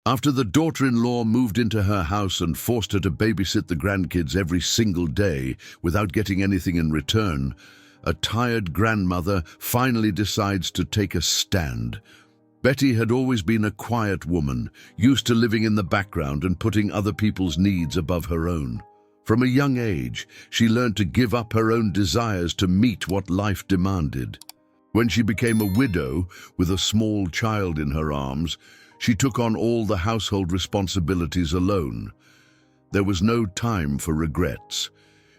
After the daughter-in-law moved into her house and forced her to babysit the grandkids every single day without getting anything in return, a tired grandmother finally decides to take a stand. Betty had always been a quiet woman, used to living in the background and putting other people's needs above her own. From a young age, she learned to give up her own desires to meet what life demanded. When she became a widow with a small child in her arms, she took on all the household responsibilities alone. There was no time for regrets.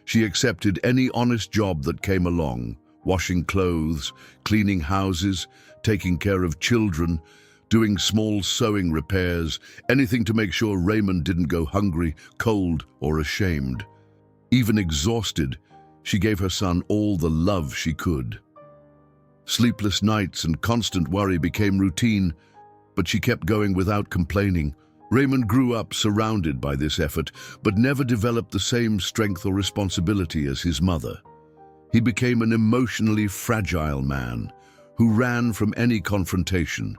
She accepted any honest job that came along, washing clothes, cleaning houses, taking care of children, doing small sewing repairs, anything to make sure Raymond didn't go hungry, cold, or ashamed. Even exhausted, she gave her son all the love she could. Sleepless nights and constant worry became routine, but she kept going without complaining. Raymond grew up surrounded by this effort, but never developed the same strength or responsibility as his mother. He became an emotionally fragile man who ran from any confrontation.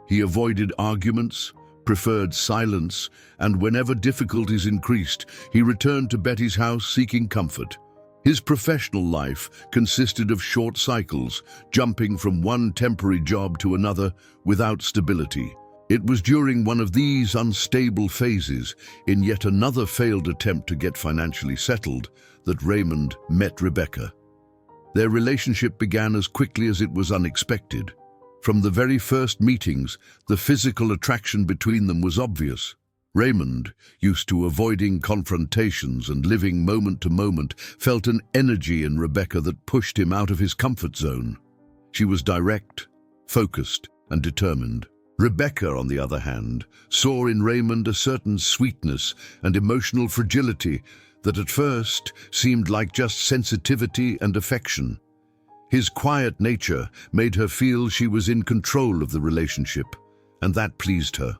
He avoided arguments, preferred silence, and whenever difficulties increased, he returned to Betty's house seeking comfort. His professional life consisted of short cycles, jumping from one temporary job to another without stability. It was during one of these unstable phases, in yet another failed attempt to get financially settled, that Raymond met Rebecca. Their relationship began as quickly as it was unexpected. From the very first meetings, the physical attraction between them was obvious. Raymond, used to avoiding confrontations and living moment to moment, felt an energy in Rebecca that pushed him out of his comfort zone. She was direct, focused, and determined. Rebecca, on the other hand, saw in Raymond a certain sweetness and emotional fragility that at first seemed like just sensitivity and affection. His quiet nature made her feel she was in control of the relationship, and that pleased her.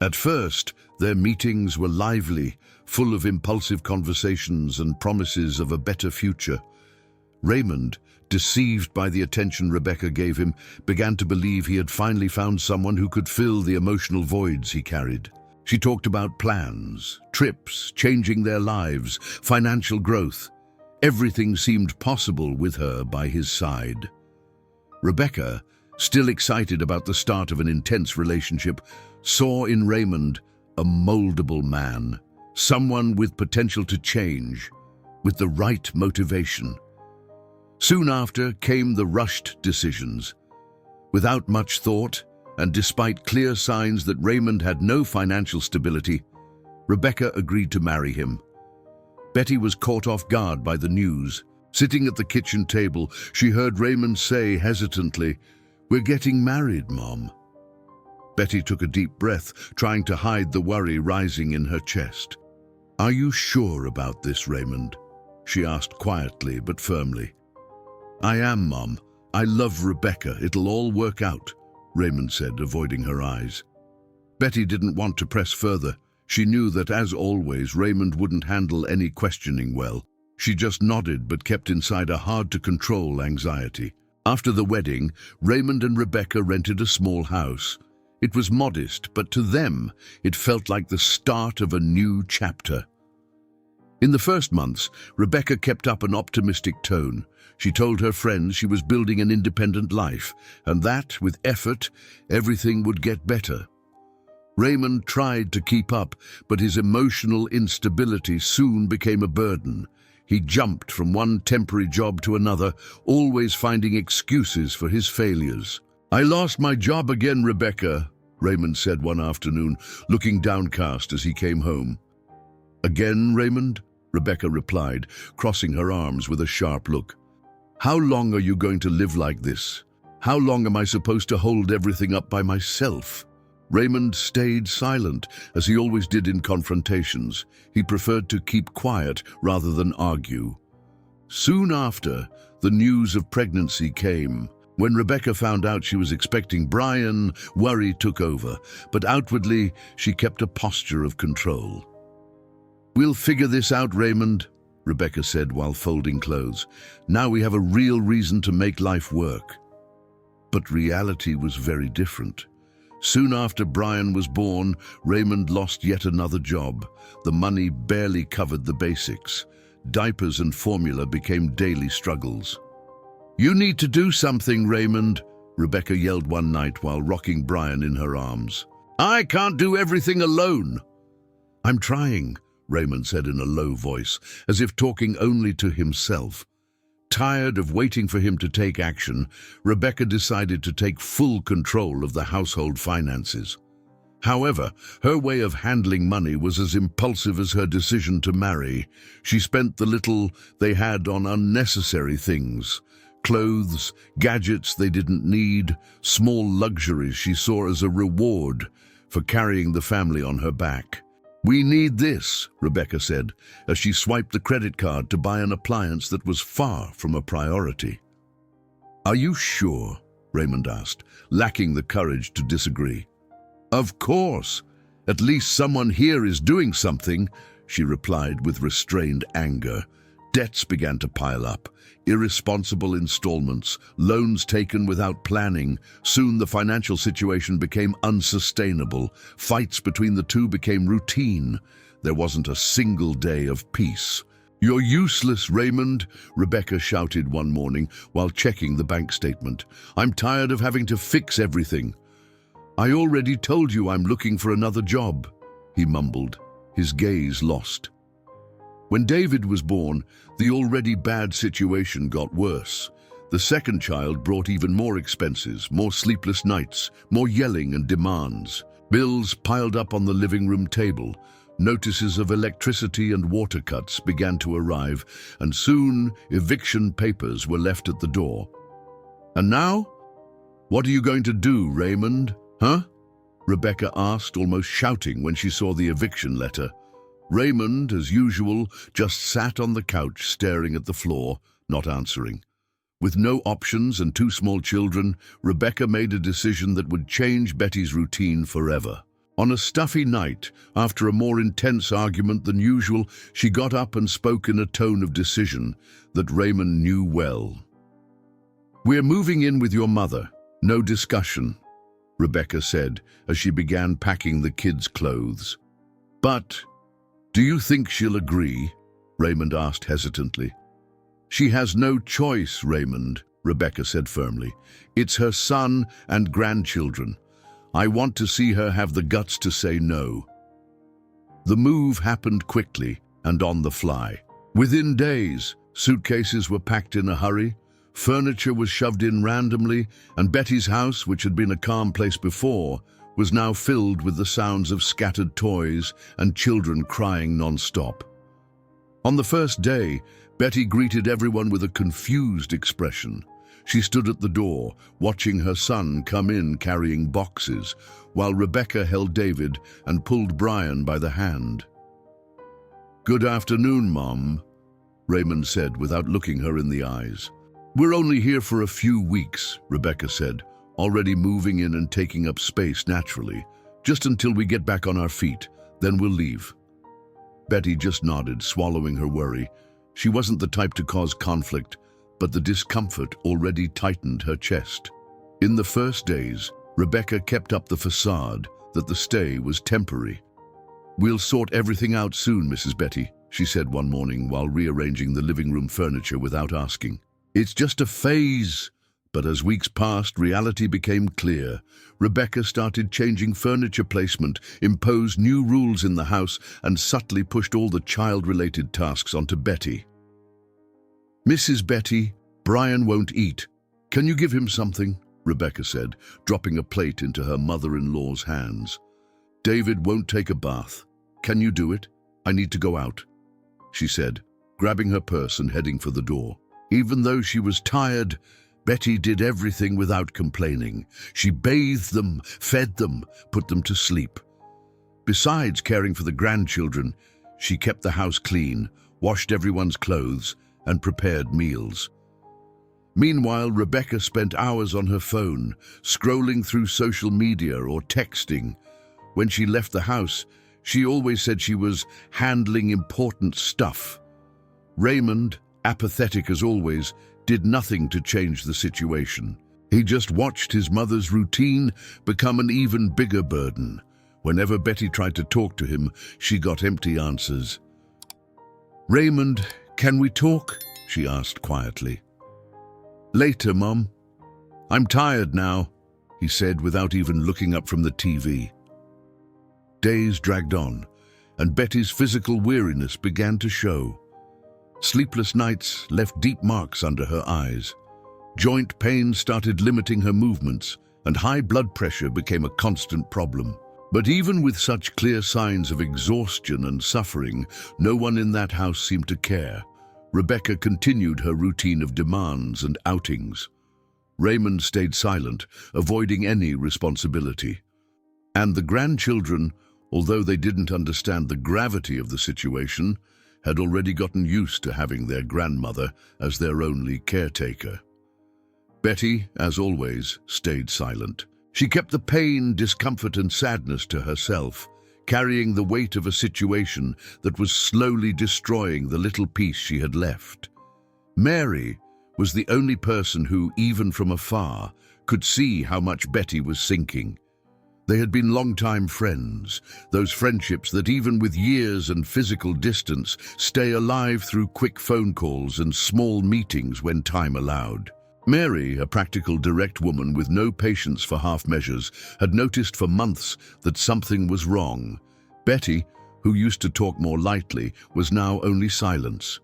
At first, their meetings were lively, full of impulsive conversations and promises of a better future. Raymond, deceived by the attention Rebecca gave him, began to believe he had finally found someone who could fill the emotional voids he carried. She talked about plans, trips, changing their lives, financial growth. Everything seemed possible with her by his side. Rebecca, still excited about the start of an intense relationship, saw in Raymond a moldable man, someone with potential to change, with the right motivation. Soon after came the rushed decisions. Without much thought, and despite clear signs that Raymond had no financial stability, Rebecca agreed to marry him. Betty was caught off guard by the news. Sitting at the kitchen table, she heard Raymond say hesitantly, "We're getting married, Mom." Betty took a deep breath, trying to hide the worry rising in her chest. "Are you sure about this, Raymond?" she asked quietly but firmly. "I am, Mom. I love Rebecca. It'll all work out," Raymond said, avoiding her eyes. Betty didn't want to press further. She knew that, as always, Raymond wouldn't handle any questioning well. She just nodded but kept inside a hard-to-control anxiety. After the wedding, Raymond and Rebecca rented a small house. It was modest, but to them, it felt like the start of a new chapter. In the first months, Rebecca kept up an optimistic tone. She told her friends she was building an independent life, and that, with effort, everything would get better. Raymond tried to keep up, but his emotional instability soon became a burden. He jumped from one temporary job to another, always finding excuses for his failures. "I lost my job again, Rebecca," Raymond said one afternoon, looking downcast as he came home. "Again, Raymond?" Rebecca replied, crossing her arms with a sharp look. "How long are you going to live like this? How long am I supposed to hold everything up by myself?" Raymond stayed silent, as he always did in confrontations. He preferred to keep quiet rather than argue. Soon after, the news of pregnancy came. When Rebecca found out she was expecting Brian, worry took over, but outwardly she kept a posture of control. "We'll figure this out, Raymond," Rebecca said while folding clothes. "Now we have a real reason to make life work." But reality was very different. Soon after Brian was born, Raymond lost yet another job. The money barely covered the basics. Diapers and formula became daily struggles. "You need to do something, Raymond," Rebecca yelled one night while rocking Brian in her arms. "I can't do everything alone." "I'm trying," Raymond said in a low voice, as if talking only to himself. Tired of waiting for him to take action, Rebecca decided to take full control of the household finances. However, her way of handling money was as impulsive as her decision to marry. She spent the little they had on unnecessary things: clothes, gadgets they didn't need, small luxuries she saw as a reward for carrying the family on her back. "We need this," Rebecca said, as she swiped the credit card to buy an appliance that was far from a priority. "Are you sure?" Raymond asked, lacking the courage to disagree. "Of course. At least someone here is doing something," she replied with restrained anger. Debts began to pile up. Irresponsible installments, loans taken without planning. Soon the financial situation became unsustainable. Fights between the two became routine. There wasn't a single day of peace. "You're useless, Raymond," Rebecca shouted one morning while checking the bank statement. "I'm tired of having to fix everything." "I already told you I'm looking for another job," he mumbled, his gaze lost. When David was born, the already bad situation got worse. The second child brought even more expenses, more sleepless nights, more yelling and demands. Bills piled up on the living room table. Notices of electricity and water cuts began to arrive, and soon eviction papers were left at the door. "And now? What are you going to do, Raymond? Huh?" Rebecca asked, almost shouting when she saw the eviction letter. Raymond, as usual, just sat on the couch staring at the floor, not answering. With no options and two small children, Rebecca made a decision that would change Betty's routine forever. On a stuffy night, after a more intense argument than usual, she got up and spoke in a tone of decision that Raymond knew well. "We're moving in with your mother. No discussion," Rebecca said as she began packing the kids' clothes. "But do you think she'll agree?" Raymond asked hesitantly. "She has no choice, Raymond," Rebecca said firmly. "It's her son and grandchildren. I want to see her have the guts to say no." The move happened quickly and on the fly. Within days, suitcases were packed in a hurry, furniture was shoved in randomly, and Betty's house, which had been a calm place before, was now filled with the sounds of scattered toys and children crying non-stop. On the first day, Betty greeted everyone with a confused expression. She stood at the door, watching her son come in carrying boxes, while Rebecca held David and pulled Brian by the hand. "Good afternoon, Mom," Raymond said without looking her in the eyes. "We're only here for a few weeks," Rebecca said, already moving in and taking up space naturally. "Just until we get back on our feet, then we'll leave." Betty just nodded, swallowing her worry. She wasn't the type to cause conflict, but the discomfort already tightened her chest. In the first days, Rebecca kept up the facade that the stay was temporary. "We'll sort everything out soon, Mrs. Betty," she said one morning while rearranging the living room furniture without asking. "It's just a phase." But as weeks passed, reality became clear. Rebecca started changing furniture placement, imposed new rules in the house, and subtly pushed all the child-related tasks onto Betty. "Mrs. Betty, Brian won't eat. Can you give him something?" Rebecca said, dropping a plate into her mother-in-law's hands. "David won't take a bath. Can you do it? I need to go out," she said, grabbing her purse and heading for the door. Even though she was tired, Betty did everything without complaining. She bathed them, fed them, put them to sleep. Besides caring for the grandchildren, she kept the house clean, washed everyone's clothes, and prepared meals. Meanwhile, Rebecca spent hours on her phone, scrolling through social media or texting. When she left the house, she always said she was handling important stuff. Raymond, apathetic as always, did nothing to change the situation. He just watched his mother's routine become an even bigger burden. Whenever Betty tried to talk to him, she got empty answers. "Raymond, can we talk?" she asked quietly. "Later, Mom. I'm tired now," he said without even looking up from the TV. Days dragged on, and Betty's physical weariness began to show. Sleepless nights left deep marks under her eyes. Joint pain started limiting her movements, and high blood pressure became a constant problem. But even with such clear signs of exhaustion and suffering, no one in that house seemed to care. Rebecca continued her routine of demands and outings. Raymond stayed silent, avoiding any responsibility. And the grandchildren, although they didn't understand the gravity of the situation, had already gotten used to having their grandmother as their only caretaker. Betty, as always, stayed silent. She kept the pain, discomfort, and sadness to herself, carrying the weight of a situation that was slowly destroying the little piece she had left. Mary was the only person who, even from afar, could see how much Betty was sinking. They had been longtime friends, those friendships that even with years and physical distance stay alive through quick phone calls and small meetings when time allowed. Mary, a practical, direct woman with no patience for half measures, had noticed for months that something was wrong. Betty, who used to talk more lightly, was now only silence.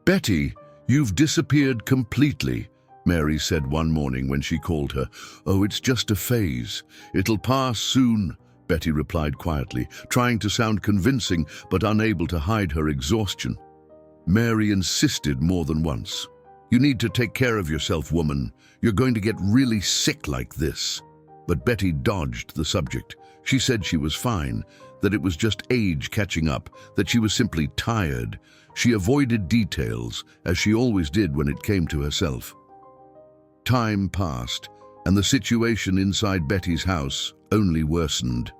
"Betty, you've disappeared completely," Mary said one morning when she called her. "Oh, it's just a phase. It'll pass soon," Betty replied quietly, trying to sound convincing but unable to hide her exhaustion. Mary insisted more than once. "You need to take care of yourself, woman. You're going to get really sick like this." But Betty dodged the subject. She said she was fine, that it was just age catching up, that she was simply tired. She avoided details, as she always did when it came to herself. Time passed, and the situation inside Betty's house only worsened.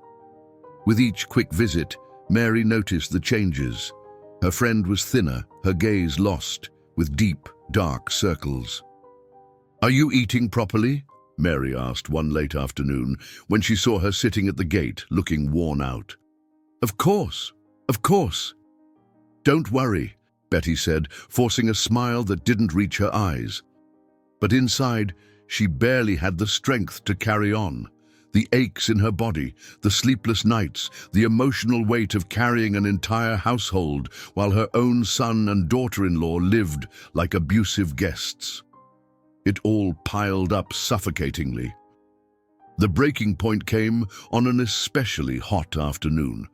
With each quick visit, Mary noticed the changes. Her friend was thinner, her gaze lost, with deep, dark circles. "Are you eating properly?" Mary asked one late afternoon when she saw her sitting at the gate, looking worn out. Of course. "Don't worry," Betty said, forcing a smile that didn't reach her eyes. But inside, she barely had the strength to carry on. The aches in her body, the sleepless nights, the emotional weight of carrying an entire household while her own son and daughter-in-law lived like abusive guests. It all piled up suffocatingly. The breaking point came on an especially hot afternoon.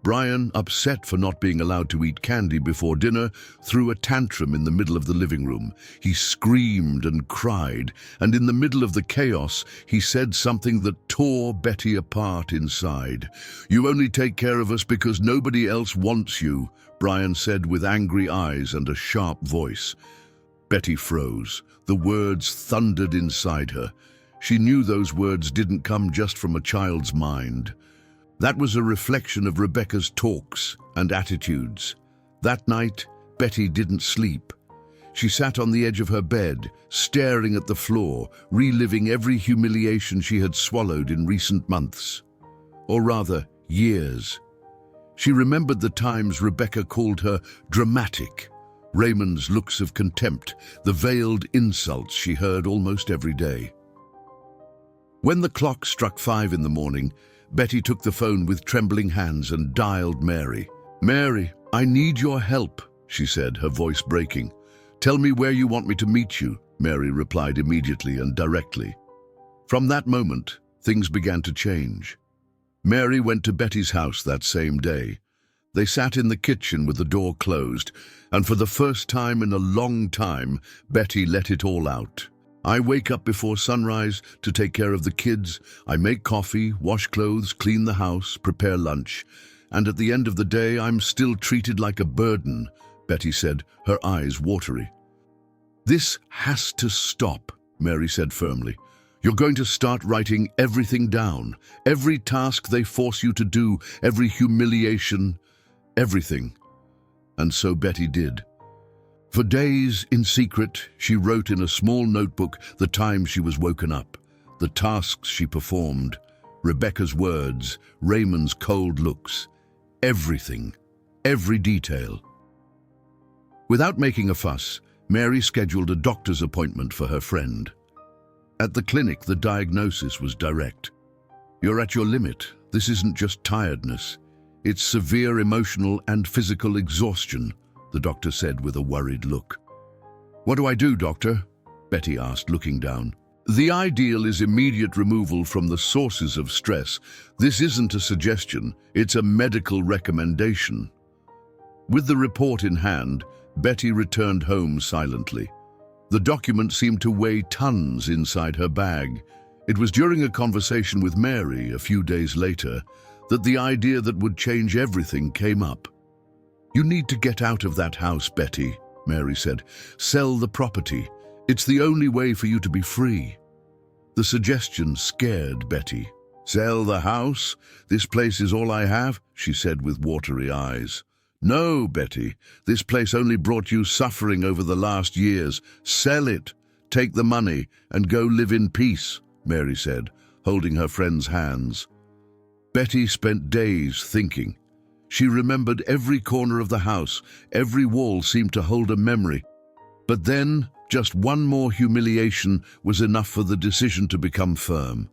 Brian, upset for not being allowed to eat candy before dinner, threw a tantrum in the middle of the living room. He screamed and cried, and in the middle of the chaos, he said something that tore Betty apart inside. "You only take care of us because nobody else wants you," Brian said with angry eyes and a sharp voice. Betty froze. The words thundered inside her. She knew those words didn't come just from a child's mind. That was a reflection of Rebecca's talks and attitudes. That night, Betty didn't sleep. She sat on the edge of her bed, staring at the floor, reliving every humiliation she had swallowed in recent months. Or rather, years. She remembered the times Rebecca called her dramatic, Raymond's looks of contempt, the veiled insults she heard almost every day. When the clock struck 5 in the morning, Betty took the phone with trembling hands and dialed Mary. "Mary, I need your help," she said, her voice breaking. "Tell me where you want me to meet you," Mary replied immediately and directly. From that moment, things began to change. Mary went to Betty's house that same day. They sat in the kitchen with the door closed, and for the first time in a long time, Betty let it all out. "I wake up before sunrise to take care of the kids. I make coffee, wash clothes, clean the house, prepare lunch. And at the end of the day, I'm still treated like a burden," Betty said, her eyes watery. "This has to stop," Mary said firmly. "You're going to start writing everything down. Every task they force you to do, every humiliation, everything." And so Betty did. For days, in secret, she wrote in a small notebook the times she was woken up, the tasks she performed, Rebecca's words, Raymond's cold looks, everything, every detail. Without making a fuss, Mary scheduled a doctor's appointment for her friend. At the clinic, the diagnosis was direct. "You're at your limit. This isn't just tiredness. It's severe emotional and physical exhaustion," the doctor said with a worried look. "What do I do, doctor?" Betty asked, looking down. "The ideal is immediate removal from the sources of stress. This isn't a suggestion, it's a medical recommendation." With the report in hand, Betty returned home silently. The document seemed to weigh tons inside her bag. It was during a conversation with Mary a few days later that the idea that would change everything came up. "You need to get out of that house, Betty," Mary said. "Sell the property. It's the only way for you to be free." The suggestion scared Betty. "Sell the house? This place is all I have?" she said with watery eyes. "No, Betty, this place only brought you suffering over the last years. Sell it, take the money, and go live in peace," Mary said, holding her friend's hands. Betty spent days thinking. She remembered every corner of the house, every wall seemed to hold a memory. But then, just one more humiliation was enough for the decision to become firm.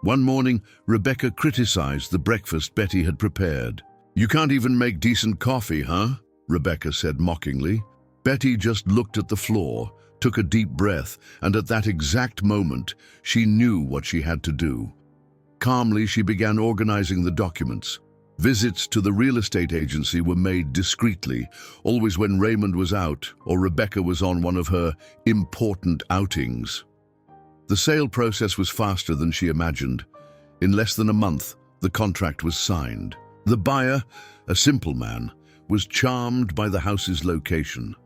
One morning, Rebecca criticized the breakfast Betty had prepared. "You can't even make decent coffee, huh?" Rebecca said mockingly. Betty just looked at the floor, took a deep breath, and at that exact moment, she knew what she had to do. Calmly, she began organizing the documents. Visits to the real estate agency were made discreetly, always when Raymond was out or Rebecca was on one of her important outings. The sale process was faster than she imagined. In less than a month, the contract was signed. The buyer, a simple man, was charmed by the house's location.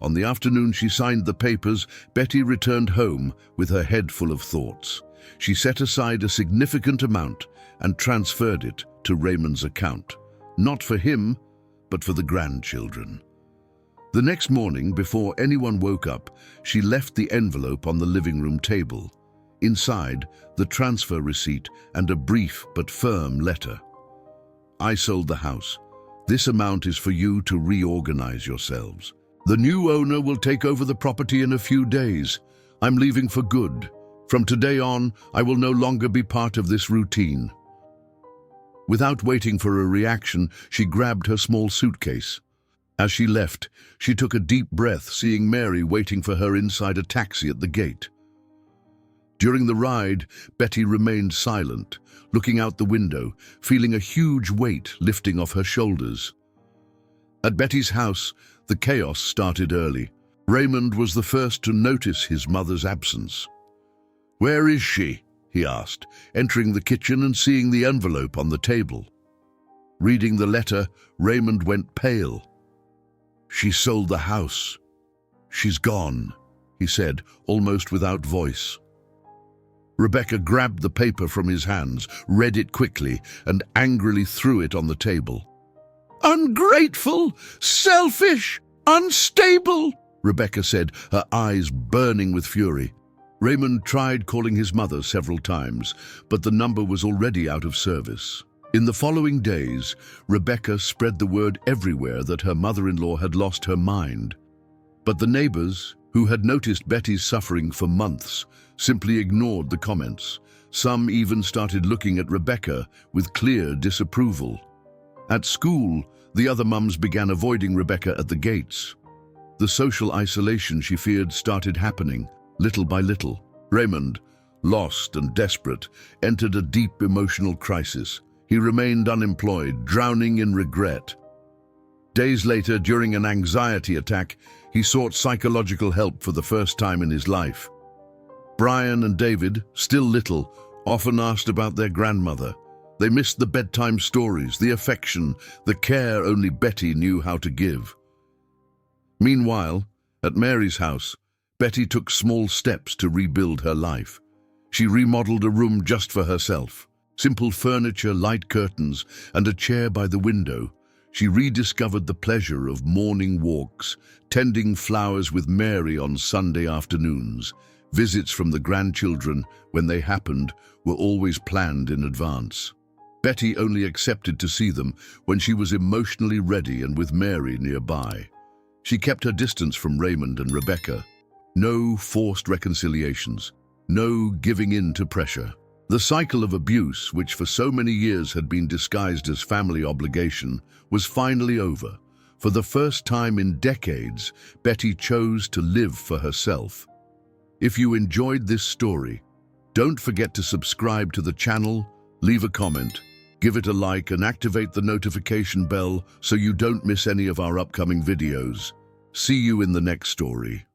On the afternoon she signed the papers, Betty returned home with her head full of thoughts. She set aside a significant amount and transferred it to Raymond's account. Not for him, but for the grandchildren. The next morning, before anyone woke up, she left the envelope on the living room table. Inside, the transfer receipt and a brief but firm letter. "I sold the house. This amount is for you to reorganize yourselves. The new owner will take over the property in a few days. I'm leaving for good. From today on, I will no longer be part of this routine." Without waiting for a reaction, she grabbed her small suitcase. As she left, she took a deep breath, seeing Mary waiting for her inside a taxi at the gate. During the ride, Betty remained silent, looking out the window, feeling a huge weight lifting off her shoulders. At Betty's house, the chaos started early. Raymond was the first to notice his mother's absence. "Where is she?" he asked, entering the kitchen and seeing the envelope on the table. Reading the letter, Raymond went pale. "She sold the house. She's gone," he said, almost without voice. Rebecca grabbed the paper from his hands, read it quickly, and angrily threw it on the table. "Ungrateful! Selfish! Unstable!" Rebecca said, her eyes burning with fury. Raymond tried calling his mother several times, but the number was already out of service. In the following days, Rebecca spread the word everywhere that her mother-in-law had lost her mind. But the neighbors, who had noticed Betty's suffering for months, simply ignored the comments. Some even started looking at Rebecca with clear disapproval. At school, the other mums began avoiding Rebecca at the gates. The social isolation she feared started happening, little by little. Raymond, lost and desperate, entered a deep emotional crisis. He remained unemployed, drowning in regret. Days later, during an anxiety attack, he sought psychological help for the first time in his life. Brian and David, still little, often asked about their grandmother. They missed the bedtime stories, the affection, the care only Betty knew how to give. Meanwhile, at Mary's house, Betty took small steps to rebuild her life. She remodeled a room just for herself. Simple furniture, light curtains, and a chair by the window. She rediscovered the pleasure of morning walks, tending flowers with Mary on Sunday afternoons. Visits from the grandchildren, when they happened, were always planned in advance. Betty only accepted to see them when she was emotionally ready and with Mary nearby. She kept her distance from Raymond and Rebecca. No forced reconciliations, no giving in to pressure. The cycle of abuse, which for so many years had been disguised as family obligation, was finally over. For the first time in decades, Betty chose to live for herself. If you enjoyed this story, don't forget to subscribe to the channel, leave a comment, give it a like and activate the notification bell so you don't miss any of our upcoming videos. See you in the next story.